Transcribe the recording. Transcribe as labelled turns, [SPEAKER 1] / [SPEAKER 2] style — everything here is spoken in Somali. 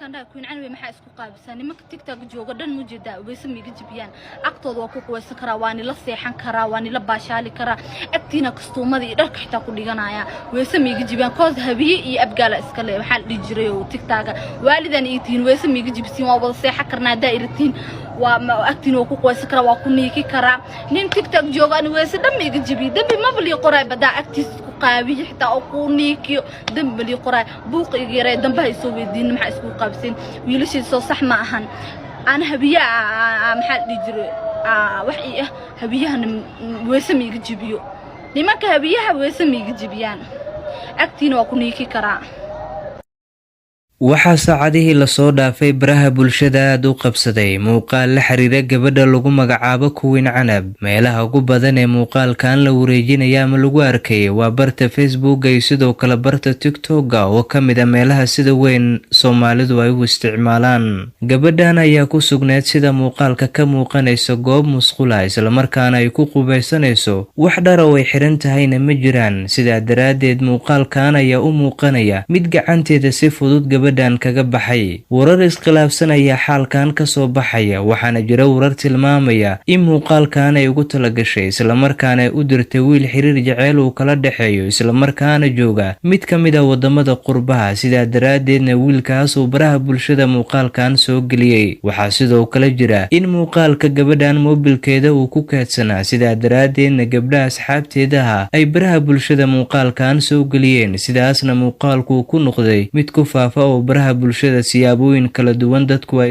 [SPEAKER 1] كان دا كوين عنوي maxaa isku qaabisaan nimanka TikTok jooga dhan mu jeedaa waysa miiga jibiyaan aqtooda waa ku quweysan karaa waani la seexan karaa waani la baashaali karaa agtiina kastuumada iyo dharka xitaa ku dhiganaya waysa miiga jibiyaan koos habiye iyo abgaala iska leeyahay waxa la jiray oo TikTok waalidan ay tiin waysa miiga jibisiin waa wada seexan karnaa daa'iratiin waa agtiina waa ku quweysan karaa waa ku niiki karaa nin TikTok jooga ani waysa dhan miiga jibi dambi ma bali qoray badaa agtiis قابي حتى أكونيكيو دم بلي قراء بوق يجري دم بهاي سوي الدين مع اسمه قابسين ويلش يصو صح ما أهن أنا هبيا محل يجري وحقيقة هبيا ويسمي يجيبيو لما كهبيا ويسمي يجيبيان أكتين وأكونيكي كراء
[SPEAKER 2] waxaa saacadihii la soo dhaafay baraha bulshada aad u qabsaday muuqaal la xiriira gabadha lagu magacaabo Queen Canab meelaha ugu badan ee muuqaalkan la wareejinaya ama lagu arkay waa barta Facebook iyo sidoo kale barta TikTok oo kamid ah meelaha sida weyn Soomaalidu ay u isticmaalaan gabadhan ayaa ku sugnayd sida muuqaalka ka muuqanaysa goob musqul ah isla markaana ay ku qubaysanayso wax dhar oo ay xiran tahayna ma jiraan sida daraadeed muuqaalkan ayaa u muuqanaya mid gacanteeda si fudud dan kaga baxay warar iskhilaafsan ayaa xaalkan ka soo baxaya waxaana jira warar tilmaamaya in muuqaalkan ay ugu tala gashay isla markaana u dirtay wiil xiriir jacayl uu kala dhaxeeyo isla markaana jooga mid kamid ah wadamada qurbaha sida daraadeedna wiilkaas uu baraha bulshada muuqaalkan soo galiyay waxaa sidoo kale jira in muuqaalka gabadhan mobilkeeda uu ku kaadsanaa sida daraadeedna gabdhaha asxaabteeda ay baraha bulshada muuqaalkan soo galiyeen sidaasna muuqaalku ku noqday mid ku faafa baraha bulshada siyaabooyin kala duwan dadku